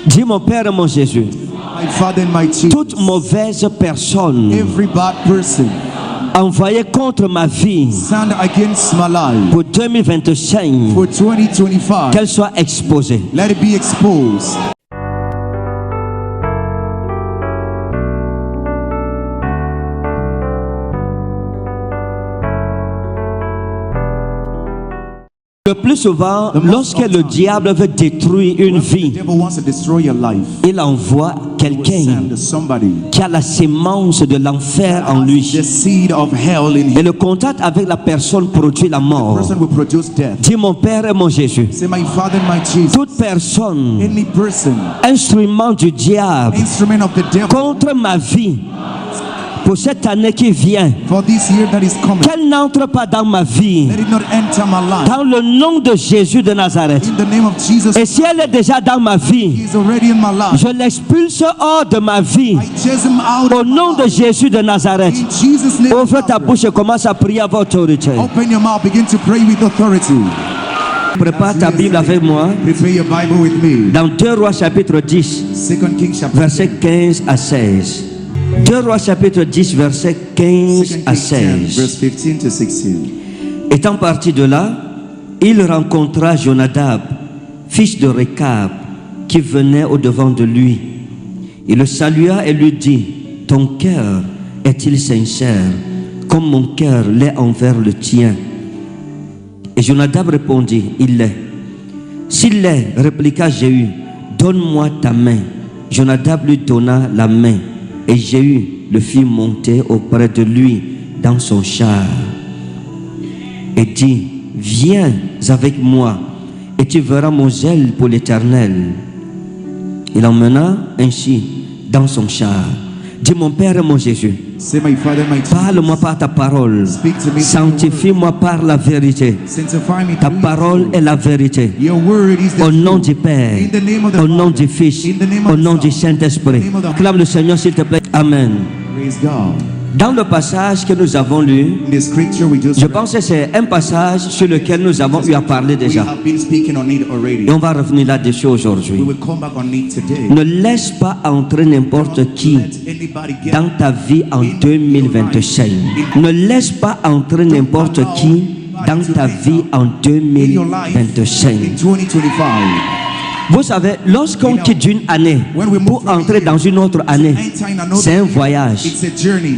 Dis mon Père et mon Jésus, My Father and my Jesus, toute mauvaise personne every bad person envoyée contre ma vie stand against my life pour 2025, for 2025, qu'elle soit exposée. let it be exposed. Le plus souvent, lorsque le diable veut détruire une The vie, devil wants to destroy your life. il envoie He will quelqu'un send somebody, qui a la sémence de l'enfer en lui. the seed of hell in Et him. le contact avec la personne produit la The mort. person will produce death. Dis mon Père et mon Jésus, Say, my Father and my Jesus, toute personne, any person, instrument du diable instrument of the devil contre ma vie, pour cette année qui vient, for this year that is coming, qu'elle n'entre pas dans ma vie, let it not enter my life. dans le nom de Jésus de Nazareth. In the name of Jesus, Et si elle est déjà dans ma vie, he is already in my life. je l'expulse hors de ma vie, I chase him out au of my nom de life. Jésus de Nazareth. In Jesus' name, Ouvre ta bouche et commence à prier à votre autorité. open your mouth, begin to pray with authority. Prépare ta Bible avec moi Prepare your Bible with me. dans 2 Rois chapitre 10, 2 Kings chapter versets 15 à 16. 2 Rois chapitre 10, versets 15 à 10, 16. verse 15 to 16. Étant parti de là, il rencontra Jonadab, fils de Rekab, qui venait au-devant de lui. Il le salua et lui dit, « Ton cœur est-il sincère, comme mon cœur l'est envers le tien ?» Et Jonadab répondit, « Il l'est. » « S'il l'est, répliqua Jéhu, « Donne-moi ta main. » Jonadab lui donna la main, et Jéhu le fit monter auprès de lui dans son char. Et dit, « Viens avec moi, et tu verras mon zèle pour l'Éternel. » Il emmena ainsi dans son char. Dis mon Père et mon Jésus, Say, my Father, my Jesus, parle-moi par ta parole, speak to me. sanctifie-moi par la vérité. Sanctify me Ta through parole your est la vérité. Your word is the Au nom truth. du Père, In the name of the au nom Father, du Fils, in the name of au the nom du Son, Saint-Esprit. in the name of the- Acclame le Seigneur s'il te plaît. Amen. Praise God. Dans le passage que nous avons lu, In the scripture we just je read, pense que c'est un passage sur lequel nous avons eu à parler we déjà. have been speaking on it already. Et on va revenir là-dessus We aujourd'hui. will come back on it today. Ne laisse pas entrer n'importe qui Let anybody get dans ta vie en 2025. Ne laisse pas entrer n'importe qui dans ta vie en in your life 2025. in 2025. Vous savez, lorsqu'on quitte une année When we move pour from entrer here dans une autre année, enter in another c'est un year, voyage. It's a journey.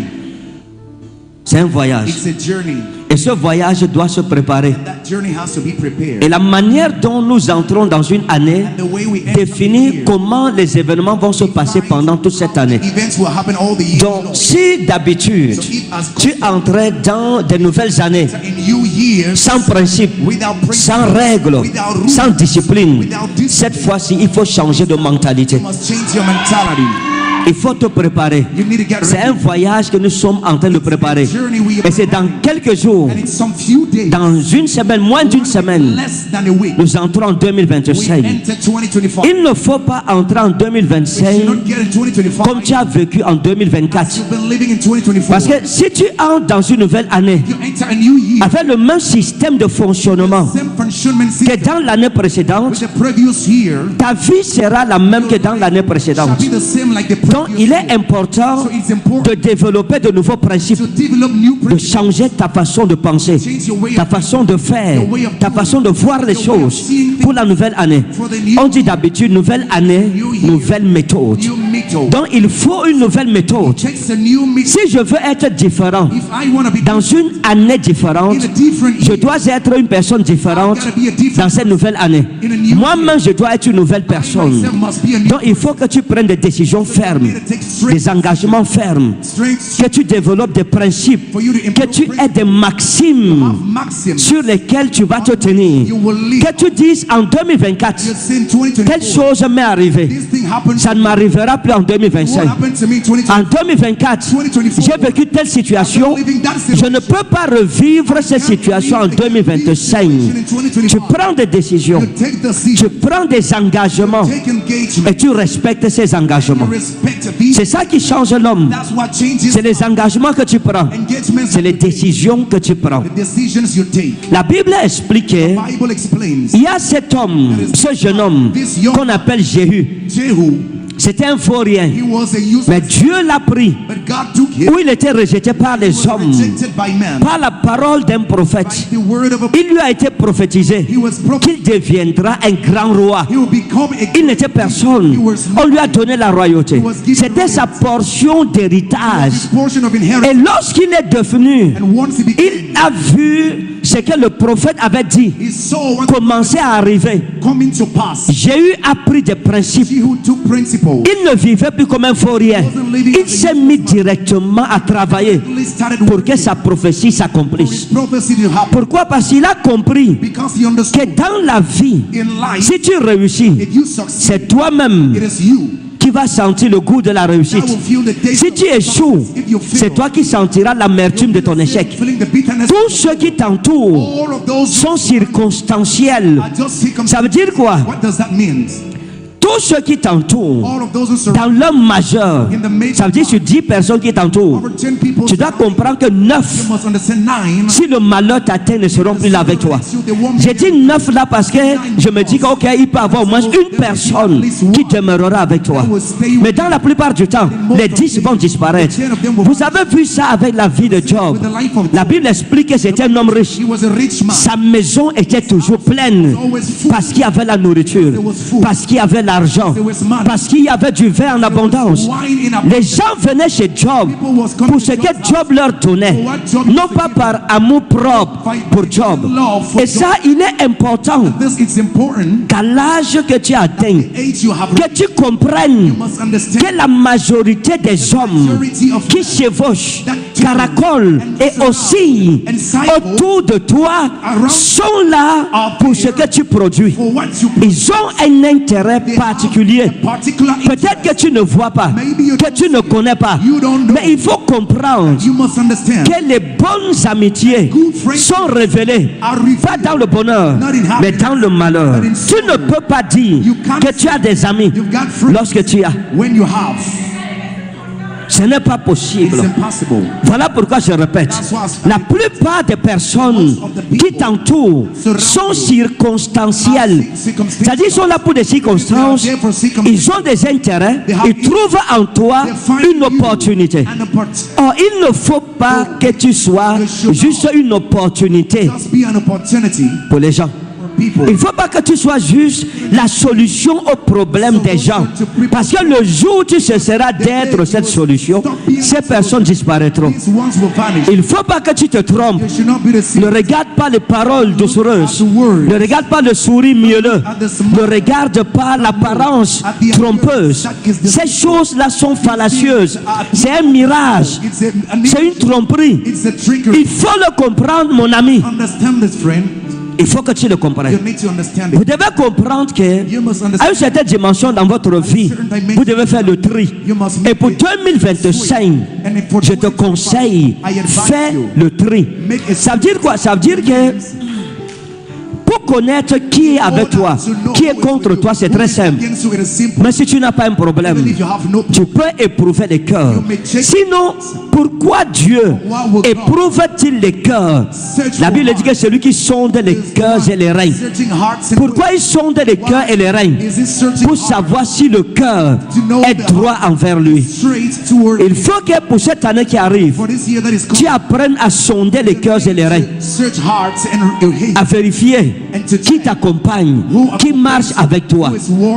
C'est un voyage. It's a journey. Et ce voyage doit se préparer. That journey has to be prepared. Et la manière dont nous entrons dans une année And the way we enter définit here, comment les événements vont se passer pendant toute cette année. events will happen all the year Donc, long. si d'habitude tu entrais dans de nouvelles années In new years, sans principe, without principles, sans règles, without rules, sans discipline, without discipline, cette fois-ci, il faut changer de mentalité. you must change your mentality. Il faut te préparer. You need to get C'est un ready. voyage que nous sommes en train de préparer. Journey we are Et c'est dans quelques jours, And in some few days, dans une semaine, moins d'une semaine, less than a week, nous entrons en we 2025. enter 2025. Il ne faut pas entrer en We should 2025 not get in 2025 comme tu as vécu en 2024. you've been living in 2024. Parce que si tu entres dans une nouvelle année You enter a new year, avec le même système de fonctionnement same functionment que system dans l'année with précédente, the previous year, ta vie sera la même que dans l'année shall précédente. be the same like the Donc previous il year. est important So it's important de développer de nouveaux principes, to develop new de principles, changer ta façon de penser, change your way ta of façon de faire, ta façon de voir les choses pour la nouvelle année. On dit d'habitude nouvelle année, nouvelle méthode. new method. Donc il faut une nouvelle méthode. Takes a new method. Si je veux être différent If I want to be dans une année différente, in a different je year, dois être une personne différente I gotta be a different dans cette nouvelle année. in a new Moi-même, je dois être une nouvelle I personne. myself must be a new Donc il faut que tu prennes des décisions fermes, des engagements fermes, strength que tu développes des principes, for you to que improve tu aies des maximes of maxim. sur lesquels tu vas te tenir. You will live. Que tu dises en 2024, You say in telle 2024, chose m'est arrivée. this thing happened. Ça ne m'arrivera plus en What 2025. happened to me in 2024? En 2024, 2024, j'ai vécu telle situation. Je ne peux pas revivre cette situation en 2025. Tu prends des décisions, You take tu decision, prends des engagements take engagement, et tu respectes ces you engagements. respect the people. C'est ça qui change l'homme. That's what changes C'est les engagements que tu prends. engagement c'est les décisions que tu prends. The decisions you take. La Bible a expliqué, Bible explains. il y a cet homme, ce jeune homme qu'on appelle Jéhu. Jehu, C'était un faux rien. he was a useless, Mais Dieu l'a pris, but God took him. où il était rejeté par He les was hommes, rejected by man. par la parole d'un prophète. By the word of a Il lui a été prophétisé he was qu'il deviendra un grand roi. he will become a Il n'était personne. On lui a donné la royauté. C'était sa portion d'héritage. his portion of Et inheritance. lorsqu'il est devenu, And once he became, il a vu ce que le prophète avait dit he saw what commencer à arriver. coming to pass. Jéhu a pris des principes. He who took principle. Il ne vivait plus comme un faux rien. Il s'est mis directement à travailler He started pour que sa prophétie for his s'accomplisse. prophecy to happen. Pourquoi? Parce qu'il a compris Because he que understood dans la vie, in life, si tu réussis, if you succeed, c'est toi-même it is you qui vas sentir le goût de la that réussite. will feel the taste Si of tu échoues, success. If you fail, c'est toi qui sentiras l'amertume de ton échec. feeling the bitterness. Tous ceux qui t'entourent All of those sont circonstanciels. are just circumstances. Ça veut dire quoi? What does that mean? Tous ceux qui t'entourent, All of those who surround dans l'homme majeur, ça veut dire sur 10 personnes qui t'entourent, over 10 people, tu dois comprendre que 9, you must understand 9. si le malheur t'atteint, ne seront plus là avec toi. J'ai dit 9 là parce que je me dis qu'il peut y avoir au moins une personne qui demeurera avec toi. Mais dans la plupart du temps, les 10 vont disparaître. Vous avez vu ça avec la vie de Job. La Bible explique que c'était un homme riche. He was a rich man. Sa maison était toujours pleine parce qu'il y avait la nourriture, parce qu'il y avait l'argent, parce qu'il y avait du vin en abondance. Wine in Les gens venaient chez Job pour ce que Job leur donnait, non pas par amour propre pour Job. Et ça, il est important This it's important. qu'à l'âge que tu atteins, Age you have que tu comprennes you must understand que la majorité des hommes qui chevauchent, caracolent et oscillent autour de toi sont là pour ce que tu produis. for what you Ils ont un intérêt particulier. particular Peut-être que tu ne vois pas, que tu ne connais pas, mais il faut comprendre you must understand. que les bonnes amitiés sont révélées, pas dans le bonheur, mais dans le malheur. Tu ne peux pas dire que tu as des amis You've got friends lorsque tu as. when you have. Ce n'est pas It's possible. impossible. Voilà pourquoi je répète, la plupart des personnes qui t'entourent sont circonstancielles. C'est-à-dire qu'ils sont là pour des circonstances, ils ont des intérêts, ils trouvent en toi une opportunité. An opportunity. Or, il ne faut pas que tu sois juste une opportunité Just be an opportunity pour les gens. for people. Il ne faut pas que tu sois juste la solution au problème des gens. Parce que le jour où tu cesseras d'être cette solution, ces personnes disparaîtront. These ones will vanish. Il ne faut pas que tu te trompes. You should not be the Ne same. regarde pas les paroles doucereuses. Ne regarde pas le sourire mielleux. Ne regarde pas l'apparence trompeuse. Ces choses-là sont fallacieuses. C'est un mirage. C'est une tromperie. It's a trickery. Il faut le comprendre, mon ami. Understand this, friend. Il faut que tu le comprennes. You need to understand Vous it. devez comprendre que You must à une understand. certaine dimension dans votre vie, vous devez faire le tri. Et pour 2025, je te conseille, fais le tri. Ça veut dire quoi? Ça veut dire que pour connaître qui est avec toi, qui est contre toi, c'est très simple. Against you, it is simple. Mais si tu n'as pas un problème, Even if you have no tu peux éprouver les cœurs. Sinon, pourquoi Dieu éprouve-t-il les cœurs? La Bible dit que c'est lui qui sonde les cœurs et les reins. searching hearts and Pourquoi il sonde les cœurs et les reins? is it searching Pour savoir si le cœur est droit envers lui. straight toward Il faut que pour cette année qui arrive, for this year that is tu coming? apprennes à sonder les cœurs et les reins, Search hearts and your hate. à vérifier qui t'accompagne, qui marche avec toi.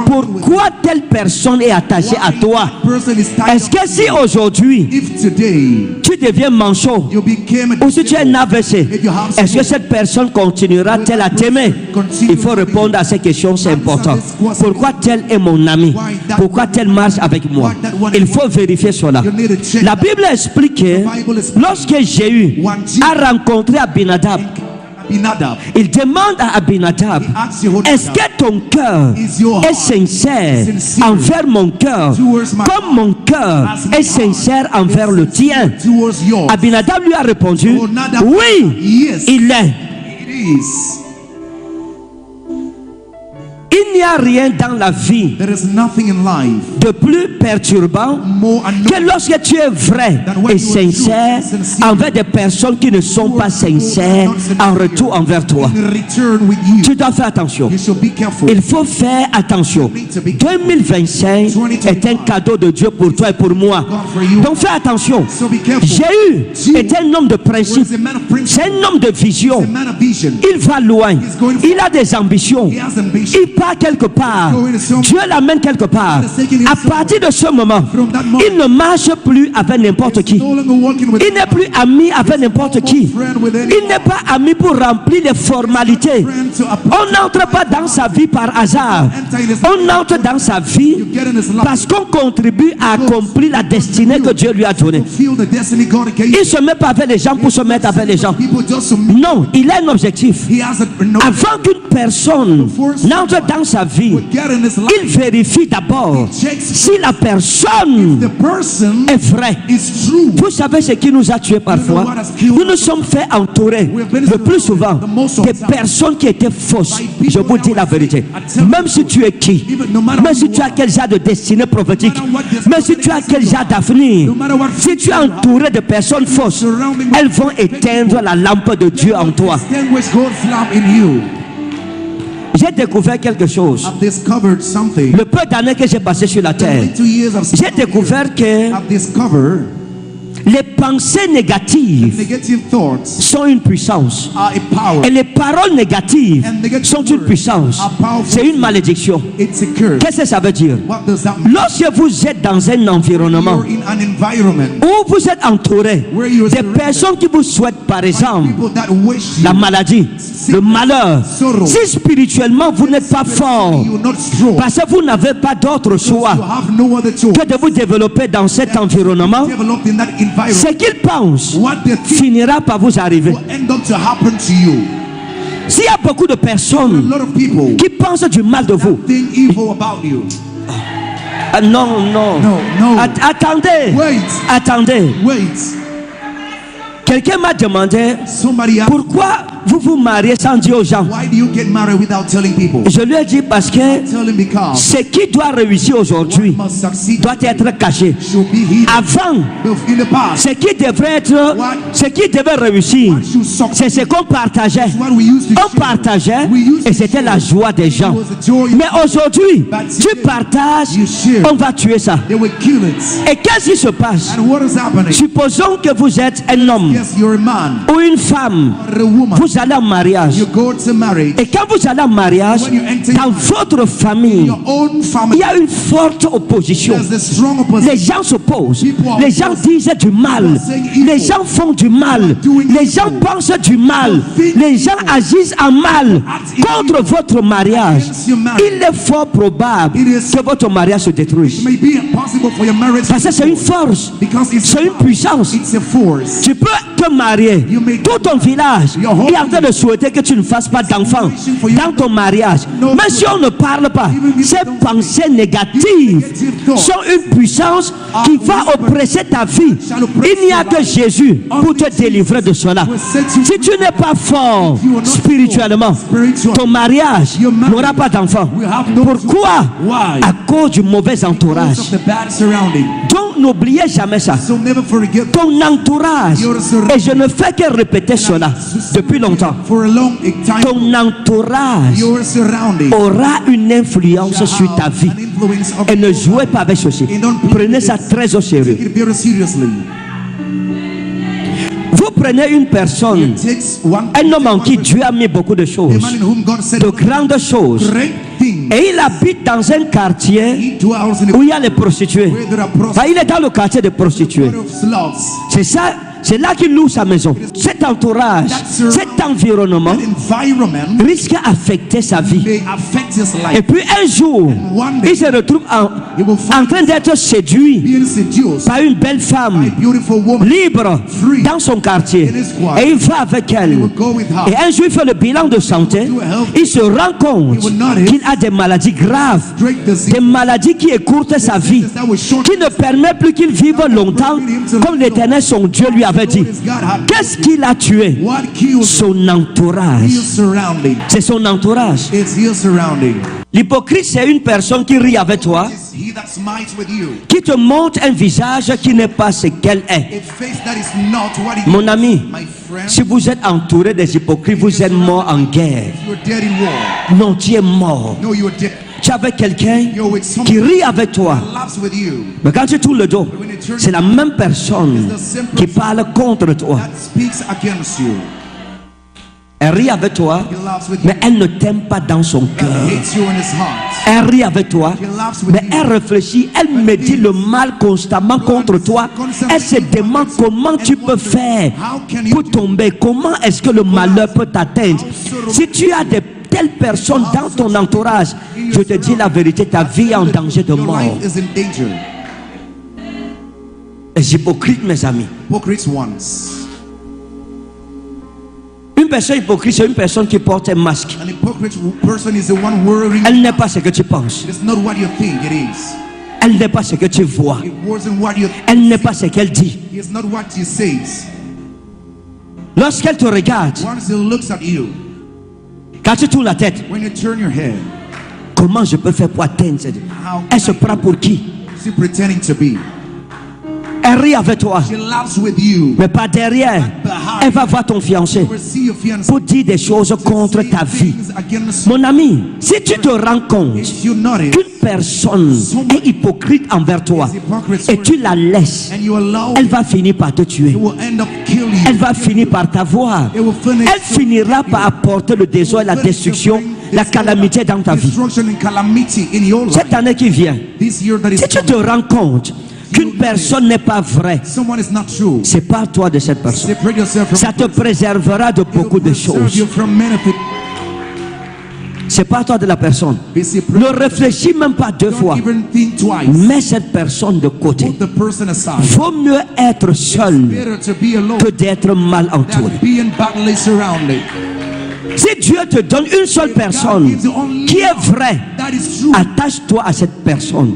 Pourquoi telle personne est attachée à toi? Person is tied Est-ce up. que si aujourd'hui If today tu deviens manchot you became a ou si tu es un AVC, est-ce que cette personne continuera-t-elle à t'aimer? Il faut répondre à ces questions, c'est important. Pourquoi tel est mon ami? Pourquoi tel marche avec moi? Il faut vérifier cela. La Bible explique que lorsque Jéhu a rencontré Abinadab, Abinadab, il demande à Abinadab, est-ce que ton cœur est sincère envers mon cœur comme mon cœur est sincère envers le tien? towards yours. Abinadab lui a répondu, oui, Yes, il est. it is. Il n'y a rien dans la vie There is nothing in life de plus perturbant more que annoying lorsque tu es vrai et sincère envers des personnes qui ne sont pas sincères en retour envers toi. in return with you. Tu dois faire attention. You should be careful. Il faut faire attention. 2025 est un cadeau de Dieu pour toi et pour moi. Donc fais attention. So be careful. Jésus est un homme de principe. He's a man of principle. C'est un homme de vision. He's a man of vision. Il va loin. Il a des ambitions. He has ambition. Il part quelque part. Dieu l'amène quelque part. À partir de ce moment, il ne marche plus avec n'importe qui. No longer walking with Il n'est plus ami avec n'importe qui. Il n'est pas ami pour remplir les formalités. On n'entre pas dans sa vie par hasard. On entre dans sa vie get in his life. parce qu'on contribue à accomplir la destinée que Dieu lui a donnée. Feel the destiny God gave Il you. ne se met pas avec les gens pour se mettre avec les gens. People just to meet. Non, il a un objectif. He has no Avant qu'une personne n'entre dans sa vie, get in his life. il vérifie d'abord si la personne The person est vraie. is true. Vous savez ce qui nous a tués parfois? Nous nous sommes fait entourer le plus souvent des personnes qui étaient fausses. Je vous dis la vérité. Même si tu es qui, même si tu as quel genre de destinée prophétique, même si tu as quel genre d'avenir, si tu es entouré de personnes fausses, elles vont éteindre la lampe de Dieu en toi. Extinguish God's lamp in you. J'ai découvert quelque chose. I've discovered something. Le peu d'années que j'ai passé sur la terre, 2 years of j'ai découvert que I've discovered les pensées négatives negative thoughts sont une puissance. are a power. Et les paroles négatives sont une puissance. C'est une malédiction. It's a curse. Qu'est-ce que ça veut dire? What does that mean? Lorsque vous êtes dans un environnement You're in an environment où vous êtes entouré des personnes qui vous souhaitent, par exemple, people that wish you la maladie, le malheur, si spirituellement vous n'êtes pas fort, you're not strong. parce que vous n'avez pas d'autre You choix have no other choice. que de vous développer dans cet environnement, Developed in that environment. ce qu'ils pensent What they think finira par vous arriver. will end up to happen to you. S'il y a beaucoup de A personnes lot of people qui pensent du mal de vous, think evil about you. non, non, No. Attendez, Wait. attendez. Wait. Quelqu'un m'a demandé Somebody asked, pourquoi vous vous mariez sans dire aux gens. why do you get married without telling people? Je lui ai dit parce que Tell him because ce qui doit réussir aujourd'hui must succeed doit être caché. should be hidden. Avant, In the past, ce qui devrait être, ce qui devait réussir, should succeed. c'est ce qu'on partageait. What we used to On share. partageait We used et to c'était la joie des gens. It was the joy. Mais aujourd'hui, But tu today, partages, you share. on va tuer ça. They will kill it. Et qu'est-ce qui se passe? And what is happening? Supposons que vous êtes un homme Yes, you're a man ou une femme, or a woman. vous allez en mariage. You go to marriage. Et quand vous allez en mariage, When you enter dans votre famille, your own il family, y a une forte opposition. there's a strong Les opposition. gens s'opposent, People are les gens disent du mal, les gens font du mal, les gens pensent du mal, les gens agissent en mal contre votre mariage. Il est fort probable que votre mariage se détruise. It may be impossible for your marriage Parce que c'est une force, because c'est une puissance. it's a force. Tu peux te marier, tout ton village est en train de souhaiter que tu ne fasses pas d'enfants dans ton mariage. Mais si on ne parle pas, ces pensées négatives sont une puissance qui va oppresser ta vie. Il n'y a que Jésus pour te délivrer de cela. Si tu n'es pas fort spirituellement, ton mariage n'aura pas d'enfants. Pourquoi? À cause du mauvais entourage. Of the bad surrounding. Donc n'oubliez jamais ça. So never forget Ton entourage, et je ne fais que répéter cela depuis longtemps, for a long time ton entourage your surrounding aura une influence sur ta vie. an influence of Et ne jouez pas avec ceci. Prenez ça très au sérieux. Take it very seriously. Vous prenez une personne, It takes one un homme en qui Dieu a mis beaucoup de a choses, man in whom God said de grandes choses, great things. et il habite dans un quartier He dwells in où a il y a les prostituées. where there are Enfin, il est dans le quartier des prostituées. of slugs. C'est ça, c'est là qu'il loue sa maison. Cet entourage, cet environnement Environment risque d'affecter sa vie. may affect his Et life. puis un jour, il se retrouve en train d'être séduit Being seduced par une belle by femme a beautiful woman. libre dans son quartier. Et il va avec elle. He will go with her. Et un jour, il fait le bilan de santé. Il se rend compte qu'il a des maladies graves, Great disease des maladies qui écourtent sa vie, that will short qui ne permettent plus qu'il vive longtemps comme l'Éternel son Dieu lui a avait dit, qu'est-ce qu'il a tué? What kills Son entourage. his surrounding? C'est son entourage. It's his surrounding. L'hypocrite, c'est une personne qui rit avec toi, It's he that smites with you. qui te montre un visage qui n'est pas ce qu'elle est. A face that is not what it Mon is. ami, My friend, si vous êtes entouré des hypocrites, vous êtes mort en guerre. you're dead in war. Non, tu es mort. No, you're dead. Tu es avec quelqu'un You're with qui someone rit avec toi. that laughs with you. Mais quand tu tournes le dos, c'est la même personne qui parle contre toi. That speaks against you. Elle rit avec toi, He laughs with you. mais elle ne t'aime pas dans son cœur. Hates you in his heart. Elle rit avec toi, mais elle réfléchit, elle médit le mal constamment contre toi. Elle se demande comment tu peux faire pour tomber. Comment est-ce que le malheur peut t'atteindre? Si tu as de telles personnes dans ton entourage, je te dis la vérité, ta vie est en danger de Your mort. life is in danger. Les hypocrites, mes amis. Hypocrites once. Une personne hypocrite, c'est une personne qui porte un masque. An hypocrite person is the one wearing. Elle n'est pas ce que tu penses. It's not what you think it is. Elle n'est pas ce que tu vois. It wasn't what you. Elle n'est pas ce qu'elle dit. It's not what he says. Lorsqu'elle te regarde, Once he looks at you, quand tu tournes la tête, when you turn your head, comment je peux faire pour atteindre cette... Elle se prend pour qui? is he pretending to be? Elle rit avec toi, She laughs with you. mais pas derrière. Elle va voir ton fiancé You will see your fiancé pour dire des choses contre say ta vie. things against Mon ami, si tu te rends compte if you notice qu'une personne est hypocrite envers toi et tu la laisses, and you allow elle va finir par te tuer. it will end up killing Elle you. va finir par t'avoir. It will finish Elle finira par apporter le désordre, la destruction, la calamité dans ta vie. destruction and calamity in your life. Cette année qui vient, This year that is si tu te coming, rends compte qu'une personne n'est pas vraie, someone is not true. sépare-toi de cette personne. Separate yourself from Ça te préservera de beaucoup de serve choses. you from many things. Sépare-toi de la personne. Be separate. Ne réfléchis même pas deux fois. Don't even think twice. Mets cette personne de côté. Put the person aside. Vaut mieux être seul Better to be alone que d'être mal entouré. than being badly surrounded. Si Dieu te donne une seule personne qui est vraie, That is true. attache-toi à cette personne.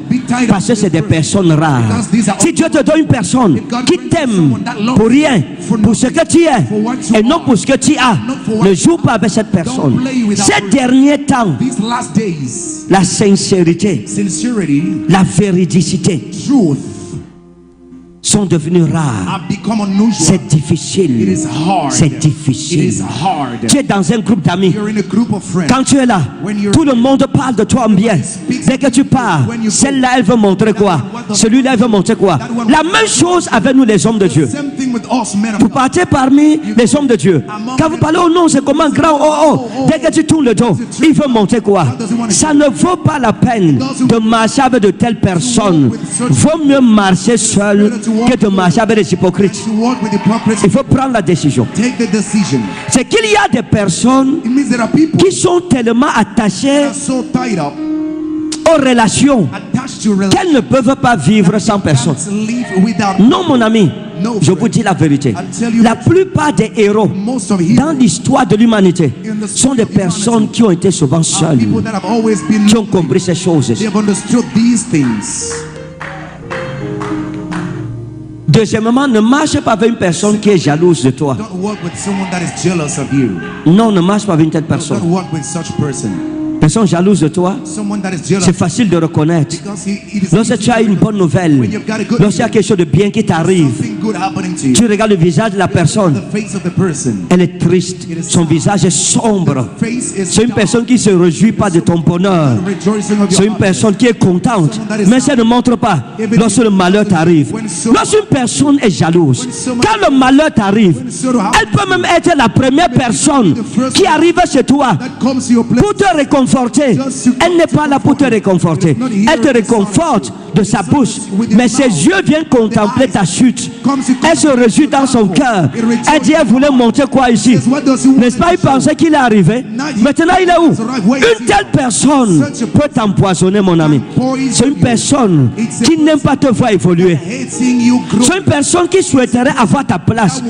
Parce que c'est des personnes rares. Si Dieu te donne une personne qui t'aime pour rien, pour ce que tu es, et non pour ce que tu as, ne joue pas avec cette personne. Ces derniers temps, These last days, la sincérité, sincerity, la véridicité truth sont devenues rares. have become unusual. C'est It difficile. is hard. C'est It difficile. is hard. Tu es dans un groupe d'amis. You're in a group of friends. Quand tu es là, tout le monde parle de toi en bien. Dès que tu pars, celle-là, elle veut montrer quoi? Celui-là, elle veut montrer quoi? La même chose avec nous, les hommes de Dieu. Same thing with us, men of Vous God. partez parmi les hommes de Dieu. Quand vous parlez, oh non, c'est comment grand, oh, oh. Dès que tu tournes le dos, il veut montrer quoi? Ça ne vaut pas la peine de marcher avec de telles personnes. Vaut mieux marcher seul que de marcher avec des hypocrites. To walk with hypocrisy, Il faut prendre la décision. take the decision. C'est qu'il y a des personnes It means there are people qui sont tellement attachées that are so tied up, aux relations attached to qu'elles ne peuvent pas vivre sans personne. relations, live without. Non, mon ami, je vous dis la vérité. La plupart des héros Most of dans heroes l'histoire de l'humanité sont des personnes qui ont été souvent are seules, people that have always been. qui ont compris ces choses. They have understood these things. Deuxièmement, ne marche pas avec une personne qui est jalouse de toi. Don't work with someone that is jealous of you. Non, ne marche pas avec une telle Don't personne. work with such person. Personne jalouse de toi, Someone that is jealous. c'est facile de reconnaître. Because it is Lorsque tu as une bonne nouvelle, lorsqu'il y a quelque chose de bien qui t'arrive, something good happening to you. tu regardes le visage de la personne, The face of the person. elle est triste, son visage est sombre. Face is C'est une personne qui ne se réjouit pas de ton bonheur. rejoicing of C'est your une personne qui est contente, mais ça ne montre pas lorsque le malheur t'arrive. Lorsqu'une personne est jalouse, quand le malheur t'arrive, elle peut même être la première personne qui arrive chez toi that comes to your place. pour te réconforter. Elle n'est pas là pour te réconforter. Elle te réconforte de sa bouche, mais ses yeux viennent contempler ta chute. Elle se réjouit dans son cœur. Elle dit, elle voulait montrer quoi ici? What does he want? N'est-ce pas, il pensait qu'il est arrivé. Maintenant, il est où? Une telle personne peut t'empoisonner, mon ami. C'est une personne qui n'aime pas te voir évoluer. Hate seeing you grow. C'est une personne qui souhaiterait avoir ta place.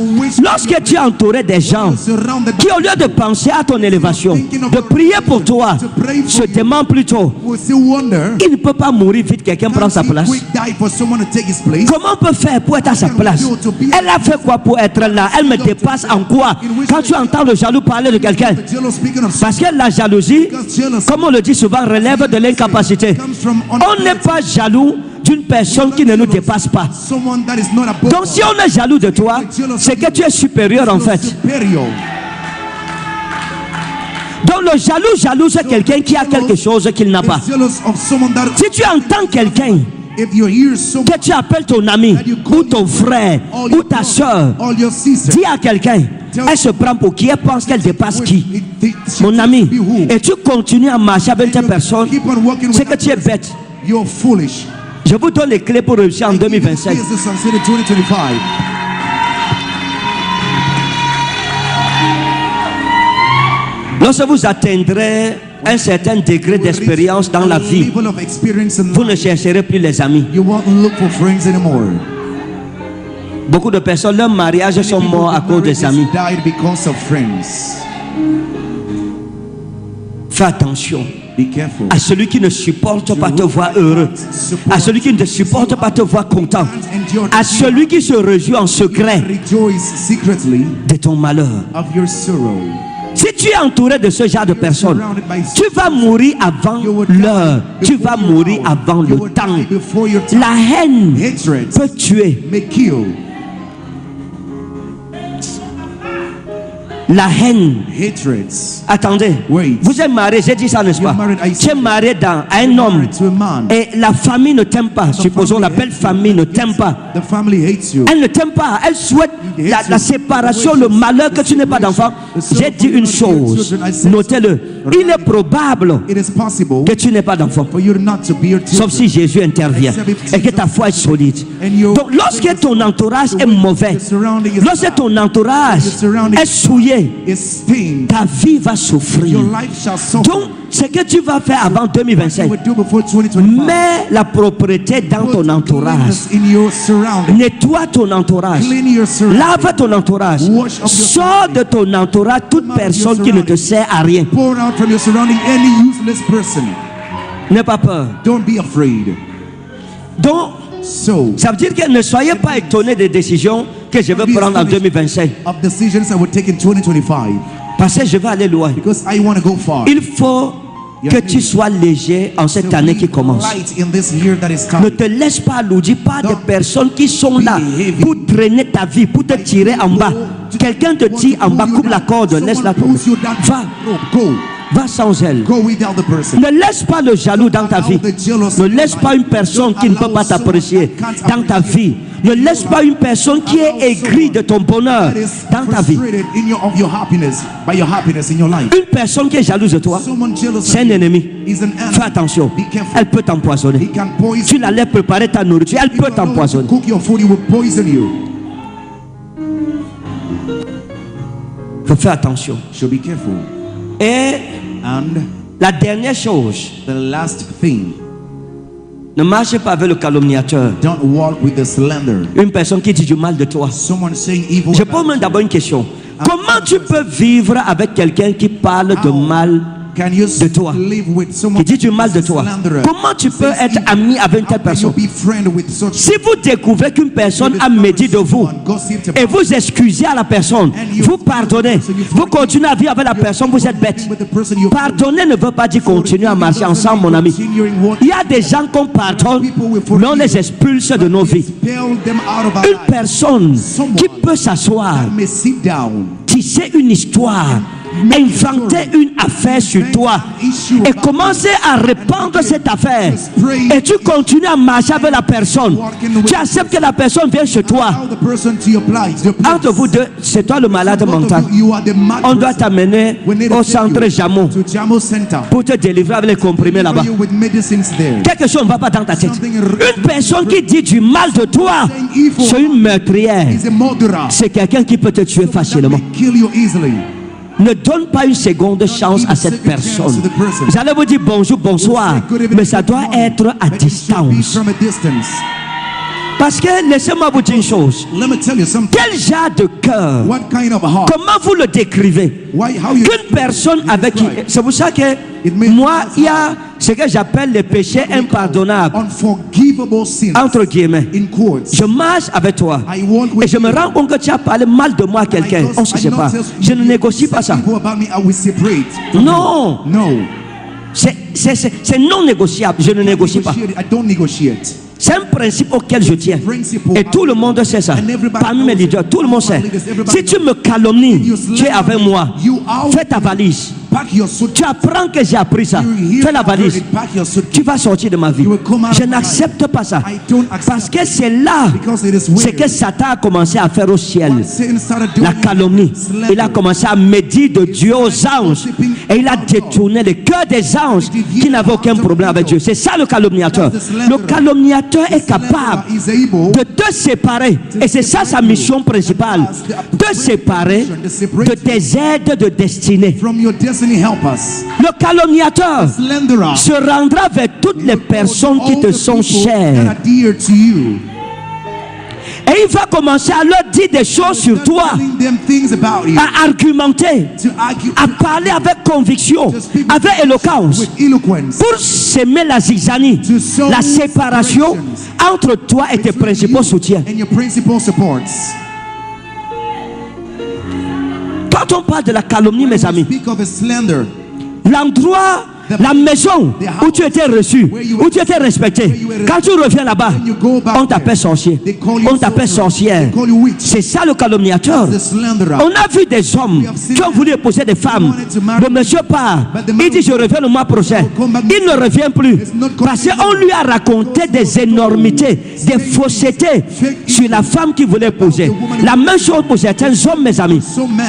Lorsque tu es entouré des gens Surrounded qui, au lieu de penser à ton élévation, de prier pour toi, se demandent plutôt, will still wonder. il ne peut pas mourir vite, quelqu'un prend sa place? quick died for someone to take his place? Comment on peut faire pour être à sa place? Elle a fait quoi pour être là? Elle me dépasse en quoi? Quand tu entends le jaloux parler de quelqu'un, The jealous speaking of parce que la jalousie, because jealousy comme on le dit souvent, relève de l'incapacité. comes from On n'est pas jaloux d'une personne qui ne nous dépasse pas. someone that is not above Donc si on est jaloux de toi, c'est que tu es supérieur en fait. superior. Donc le jaloux, c'est quelqu'un qui a quelque chose qu'il n'a pas. Is jealous of someone that Si tu entends quelqu'un if you hear someone que tu appelles ton ami, ou ton frère, or ou your ta brother, soeur, or your sister, dis à quelqu'un, elle se prend pour qui? Elle pense qu'elle dépasse qui? Mon ami. Et tu continues à marcher avec cette personne, keep on walking with c'est que that tu es person, bête. you're foolish. Je vous donne les clés pour réussir en 2025. This is considered 2025. Lorsque vous atteindrez un certain degré d'expérience dans la vie, Level of experience in vous ne life, chercherez plus les amis. you won't look for friends anymore. Beaucoup de personnes, leurs mariages sont morts à cause des amis. Died because of friends. Fais attention Be careful. à celui qui ne supporte pas te voir heureux, à celui qui ne supporte pas te voir content, à celui qui se réjouit en secret Rejoice secretly de ton malheur. of your sorrow. Si tu es entouré de ce genre de personnes, tu vas mourir avant l'heure, tu vas mourir avant You le will temps. die before your time. La haine Hatred peut tuer. may kill. La haine. Hatred. Attendez, Wait. vous êtes marié, j'ai dit ça, n'est-ce pas? You're married, I Tu es said. marié à un homme Married to a man. et la famille ne t'aime pas. Supposons la belle famille ne t'aime pas. The family hates you. Elle ne t'aime pas. Elle souhaite la séparation, le malheur, que tu n'aies pas d'enfant. J'ai dit une chose, notez-le. Il est probable It is possible que tu n'aies pas d'enfant, for you not to be your sauf si Jésus intervient et que ta foi est solide. Donc lorsque ton entourage est mauvais, lorsque ton entourage est souillé, is stained. ta vie va souffrir. Your life shall suffer. Donc ce que tu vas faire avant 2025, You would do before 2025. mets la propreté dans ton entourage. Cleanness in your surroundings. Nettoie ton entourage. Clean your surroundings. Lave ton entourage. Wash up your Sors de ton entourage toute personne qui ne te sert à rien. Pour out from your surrounding any useless person. N'aie pas peur. Don't be afraid. Donc, So, ça veut dire que ne soyez pas étonnés des décisions que je vais prendre en 2025. of decisions I would take in 2025, Parce que je vais aller loin. because I want to go far. Il faut que tu sois léger en cette année qui commence. Light in this year that is Ne coming. te laisse pas alourdir par des personnes qui sont là pour traîner ta vie, pour te tirer en bas. Quelqu'un te tire en bas, coupe la corde, laisse-la tomber. Va, Go. va sans elle. Go without the person. Ne laisse pas le jaloux dans ta vie. Ne laisse pas une personne qui ne peut pas t'apprécier dans ta vie. Ne laisse pas une personne qui est aigrie de ton bonheur That is dans ta vie. frustrated in your, of your happiness, by your happiness in your life. Une personne qui est jalouse de toi, Someone jealous c'est of un you ennemi. is an Fais enemy. attention. Be careful. Elle peut t'empoisonner. He can poison Tu la laisses préparer ta nourriture, elle you. peut t'empoisonner. Cook your food, he will poison you. Faut faire attention. So be careful. Et And la dernière chose, the last thing, ne marche pas avec le calomniateur. don't walk with the slander. Une personne qui dit du mal de toi. Someone saying evil. Je pose d'abord une question. Comment tu peux vivre avec quelqu'un qui parle de mal, Can you de toi, live with someone qui dit du mal de toi? slanderer? Comment tu peux Says être evil? ami avec une telle How can you personne? be friend with such Si vous découvrez qu'une personne a médit de vous et vous excusez à la personne, vous pardonnez, vous continuez à vivre avec la personne, vous êtes bête. with the person you Pardonner ne veut pas dire continuer à marcher ensemble, mon ami. Il y a des gens qu'on pardonne, mais on les expulse de nos vies. expel them out of our Une lives. personne qui peut s'asseoir, That may sit down tisser une histoire, inventer une affaire sur toi et commencer à répandre cette affaire, et tu continues à marcher avec la personne, tu acceptes que la personne vienne chez toi. allow the person to your place. Entre vous deux, c'est toi le malade mental. You are the mad On doit person. t'amener We need au to take centre you Jamo to Jamo Center. pour te délivrer avec les comprimés là-bas. You with medicines there. Quelque chose ne va pas dans ta tête. Une personne qui dit du mal de toi, c'est une meurtrière. He's a murderer. C'est quelqu'un qui peut te tuer facilement. Kill you easily. Ne donne pas une seconde chance à cette personne. Vous allez vous dire bonjour, bonsoir, mais ça doit être à Be distance. from a distance. Parce que laissez-moi vous dire une chose. Let me tell you something. Quel genre de cœur? What kind of a heart? Comment vous le décrivez? How you Qu'une personne avec qui... describe C'est pour ça que moi, il y a ce que j'appelle les péchés impardonnables, unforgivable sins entre guillemets. in quotes. Je marche avec toi I walk with et je me rends compte que tu as parlé mal de moi à quelqu'un. On ne se sépare. Je ne négocie pas ça. Non. No. C'est non négociable. Je ne négocie pas. I don't negotiate. C'est un principe auquel je tiens. Et tout le monde sait ça. Parmi mes leaders, tout le monde sait. Si tu me calomnies, tu es avec moi. Fais ta valise. Pack your suit. Tu apprends que j'ai appris ça. Fais la valise. Pack your suit. Tu vas sortir de ma vie. Je n'accepte pas ça. Parce que c'est là, c'est que Satan a commencé à faire au ciel. La calomnie. Il a commencé à médire de Dieu aux anges. Et il a détourné le cœur des anges qui n'avaient aucun problème avec Dieu. C'est ça le calomniateur. Le calomniateur est capable de te séparer. Et c'est ça sa mission principale. Te séparer de tes aides de destinée. From your destiny helpers. Le calomniateur Slanderer. se rendra vers toutes les personnes qui te sont that chères. are dear to you. Et il va commencer à leur dire des choses sur toi, Telling them things about you. à argumenter, To argue à parler avec conviction, avec éloquence, with eloquence. pour semer la zizanie, la séparation entre toi et tes principaux soutiens. And your principal supports. Quand on parle de la calomnie, mes amis, Speak of a slander. l'endroit, la maison où tu étais reçu, où tu étais respecté, quand tu reviens là-bas, on t'appelle sorcier, on t'appelle sorcière. C'est ça le calomniateur. The slanderer. On a vu des hommes qui ont voulu épouser des femmes. Le monsieur part, il dit je reviens le mois prochain. Il ne revient plus parce qu'on lui a raconté des énormités, des faussetés sur la femme qu'il voulait épouser. La même chose pour certains hommes, mes amis.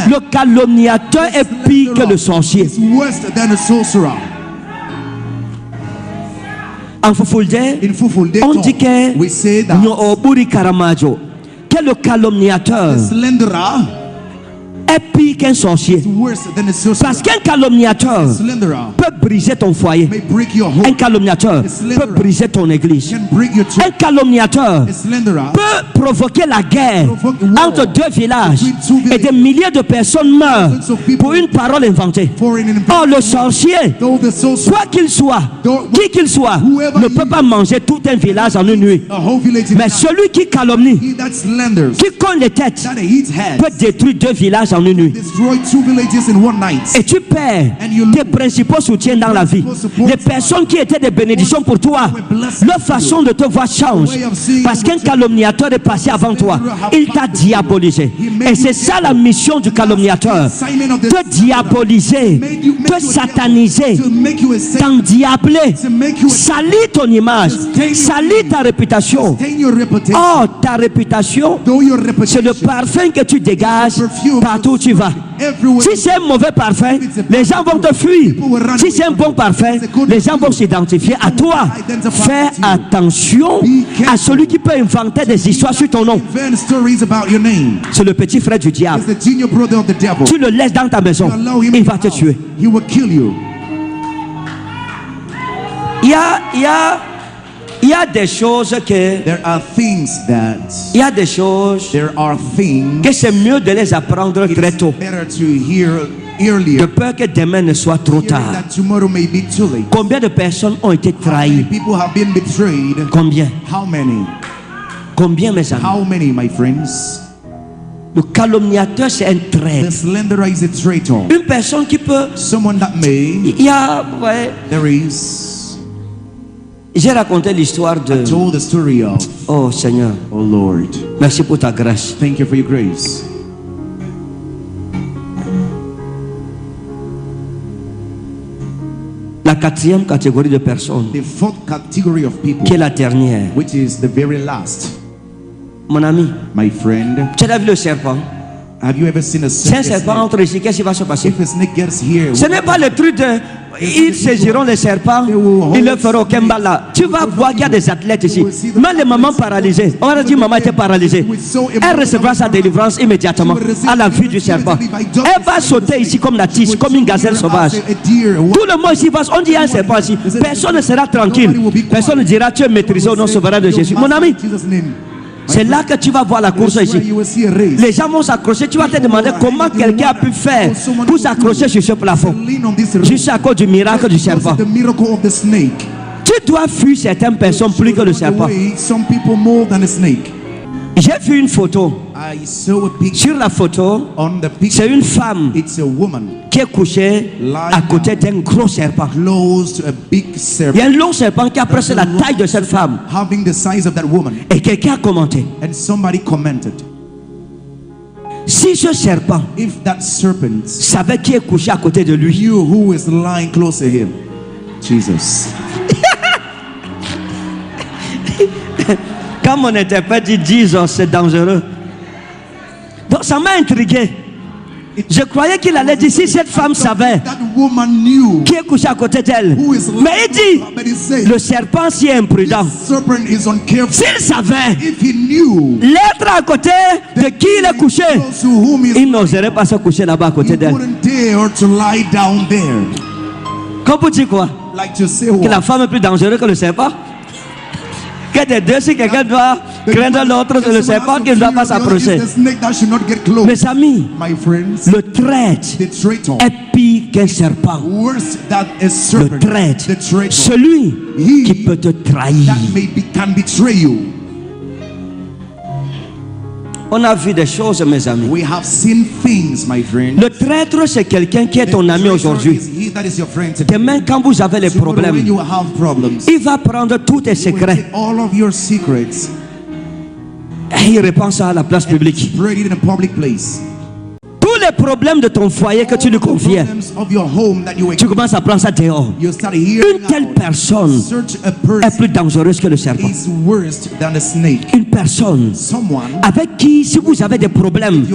Le calomniateur est pire que le sorcier. It's worse than a sorcerer. En Fufulde, In Fufulde, on dit que we say that Nyoburi Karamajo, que le calomniateur slanderer est pire qu'un sorcier. is worse than a sorcerer. Parce qu'un calomniateur Slanderer peut briser ton foyer. may break your Un home. calomniateur peut briser ton église. Can break your church. Un calomniateur A slanderer peut provoquer la guerre Provoke war entre deux villages between two villages. et des milliers de personnes meurent Thousands of people pour une parole inventée. for an Or le sorcier, though the sorcerer, quoi qu'il soit, qui qu'il soit, Whoever ne he peut pas manger tout un village en une nuit. a whole village in Mais that. celui qui calomnie, He that slanders, qui cogne les têtes, that hits heads, peut détruire deux villages en une nuit. destroy two villages in one night. Et tu perds tes principaux soutiens dans la vie. Les personnes qui étaient des bénédictions pour toi, leur façon de te voir change. Parce qu'un calomniateur est passé avant toi. Il t'a diabolisé. Et c'est ça la mission du calomniateur. Te diaboliser, te sataniser, To make you a saint, t'endiabler, to make you a salir ton image, salir ta réputation. stain your reputation. Oh, ta réputation, Though your c'est le reputation parfum que tu dégages partout où tu vas. everywhere. Si c'est un mauvais parfum, les gens vont te fuir. Si c'est un bon parfum, les gens vont s'identifier à toi. Fais attention à celui qui peut inventer des histoires sur ton nom. Invent stories about your name. C'est le petit frère du diable. It's the junior brother of the devil. Tu le laisses dans ta maison, Allow him il in va your te house. tuer. He will kill you. Il y a des choses que, There are things that il y a des choses there are things que c'est mieux de les apprendre très tôt, better to hear de earlier. peur que demain ne soit trop Hearing tard. that tomorrow may be too late. Combien de personnes ont été How many trahies? people have been betrayed? Combien? How many? Combien, mes amis? How many, my friends? Le calomniateur, c'est un The traître. slanderer is a traitor. Une personne qui peut... Someone that may, Il y a... ouais, there is, j'ai raconté l'histoire de... told the story of, Oh Seigneur, oh Lord, merci pour ta grâce. thank you for your grace. La quatrième catégorie de personnes, The fourth category of people, qui est la dernière. which is the very last. Mon ami, My friend, tu as vu le serpent? have you ever seen a Si un snake? serpent entre ici, qu'est-ce qui va se passer? If a snake gets here, Ce n'est pas le truc de... Ils saisiront les serpents, ils ne feront aucun mal là. Tu vas voir qu'il y a des athlètes ici. Même les mamans paralysées. On a dit maman était paralysée. Elle recevra sa délivrance immédiatement à la vue du serpent. Elle va sauter ici comme la tige, comme une gazelle sauvage. a deer, Tout le monde ici va, on dit il y a un serpent ici. Personne ne sera tranquille. Personne ne dira tu es maîtrisé au nom souverain de Jésus. Mon ami, Jesus' name. C'est là que tu vas voir la course That's where ici. you will see a race. Les gens vont s'accrocher. Tu vas te demander comment quelqu'un a pu faire pour s'accrocher sur ce plafond. Lean on this race. Juste à cause du miracle du Because serpent. of the miracle of the snake. Tu dois fuir certaines personnes plus que le serpent. Some people more than a snake. J'ai vu une photo. I saw a picture. Sur la photo, On the c'est picture, une femme it's a woman qui est couchée à côté d'un gros serpent. close to a big Il y serpent, a un long serpent qui a presque la taille de cette femme. having the size of that woman. Et quelqu'un a commenté, And somebody commented, si ce serpent if that serpent savait qui est couché à côté de lui, knew who is lying close to him, Jesus. comme mon interprète dit, Jesus, c'est dangereux. Donc ça m'a intrigué. Je croyais qu'il allait dire, si cette femme savait That woman knew qui est couché à côté d'elle. who is lying. Mais il dit, But he said, le serpent si est imprudent. this serpent is uncareful. S'il savait If he knew l'être à côté de qui il est couché, close to whom he il n'oserait pas se coucher là-bas à côté he d'elle. wouldn't dare to lie down there. Comme pour dire quoi? Like to say Que what? la femme est plus dangereuse que le serpent? Que des deux, si quelqu'un doit craindre l'autre, c'est le serpent qui ne doit pas s'approcher. Mes amis, My friends, le traître the traitor, est pire qu'un serpent. worse than a Le serpent, traître, the traitor, celui qui peut te trahir. that can betray you. On a vu des choses, mes amis. We have seen things, my friend. Le traître, c'est quelqu'un qui est The ton ami traitor aujourd'hui. is he that is your friend today. Demain, quand vous avez les Tomorrow when problèmes, you have problems, il va prendre tous tes he will secrets take all of your secrets, et il répand ça à la place publique. spread it in a public place. Tous les problèmes de ton foyer que tu lui confiais, Problems of your home that you tu commences à prendre ça dehors. you start hearing Une telle out. personne Such a est person plus dangereuse que le serpent. is worse than a snake. Une personne Someone avec qui, si vous avez des problèmes,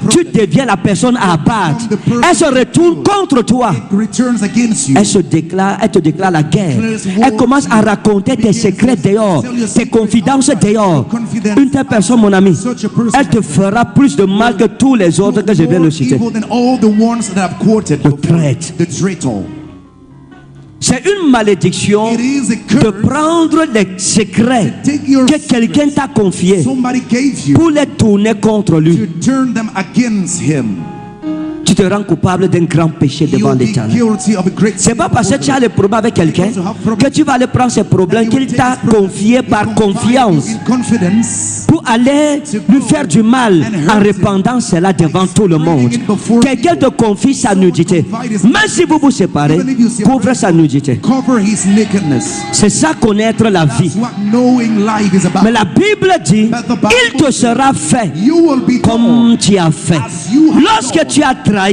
tu deviens la personne à abattre. Elle se retourne contre toi. returns against you. Elle te déclare la guerre. Elle commence à raconter tes secrets dehors, tes confidences dehors. Une telle personne, mon ami, elle te fera plus de mal que tous les autres que je viens de citer. Evil than all the ones that I've quoted before. traître. The traitor. C'est une malédiction It is a de curse. prendre les secrets Take your que quelqu'un t'a confiés somebody gave you pour les tourner contre lui. to turn them against him. Tu te rends coupable d'un grand péché devant You'll be l'Éternel. guilty of a great C'est sin pas parce que tu as les problèmes avec quelqu'un que tu vas aller prendre ses problèmes qu'il t'a confié par confiance in confidence. pour aller lui faire du mal en répandant cela devant tout le monde. Quelqu'un te confie sa nudité. Même si vous vous séparez, couvre sa nudité. Cover his nakedness. C'est ça connaître la vie. That's what knowing life is about. Mais la Bible dit, il te sera fait You will be told comme tu as fait. Lorsque tu as trahi,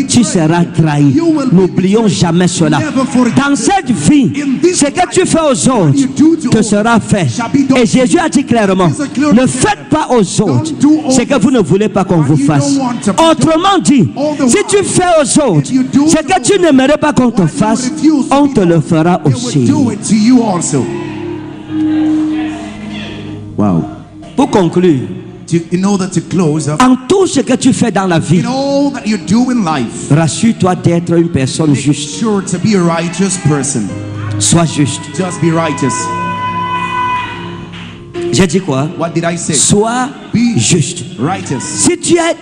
tu seras trahi. N'oublions jamais cela. Dans cette vie, ce que tu fais aux autres te sera fait. Et Jésus a dit clairement, ne faites pas aux autres ce que vous ne voulez pas qu'on vous fasse. Autrement dit, si tu fais aux autres ce que tu n'aimerais pas qu'on te fasse, on te le fera they will aussi. do it to you also. Wow. Pour conclure, In order to close up, en tout ce que tu fais dans la vie, in all that you do in life, rassure-toi d'être une personne make juste. sure to be a righteous person. Sois juste. Just be righteous. J'ai dit quoi? What did I say? Sois Be juste. righteous. Si tu es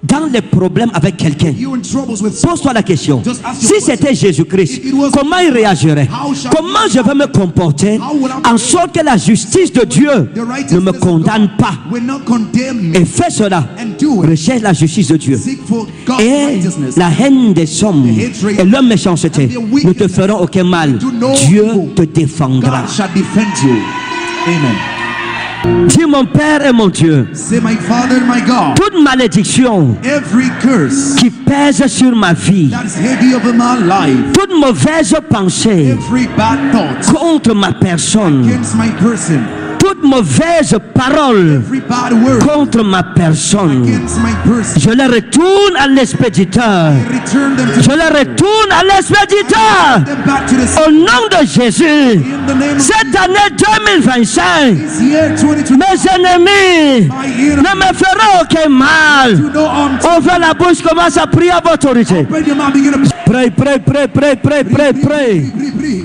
dans les problèmes avec quelqu'un, You're in troubles with pose-toi la question. Just ask Si yourself, c'était Jésus-Christ, if it was- comment il réagirait? How shall Comment je vais me comporter en sorte que la justice de Dieu the ne me righteousness of condamne God pas? will not condemn me. Et fais cela. And do it. Recherche la justice de Dieu. Seek for God's Et righteousness. la haine des hommes et leur méchanceté ne te feront aucun mal. Dieu te défendra. God shall defend you. Amen. Dis mon Père et mon Dieu, Say, my Father, my God, toute malédiction every curse qui pèse sur ma vie, that's heavy over my life, toute mauvaise pensée every bad thought contre ma personne, against my person, toute mauvaise parole every bad word contre ma personne, against my person, je le retourne à l'expéditeur. return them to Je le retourne à l'expéditeur. them back to the Au nom de Jésus, in the name of cette année 2025, this year 2020. mes ennemis My enemies ne me feront aucun mal. do no harm to Ouvre la bouche, commence à prier à votre autorité. Open your mouth, begin to Prie, prie, prie, prie, prie, prie, prie. pray.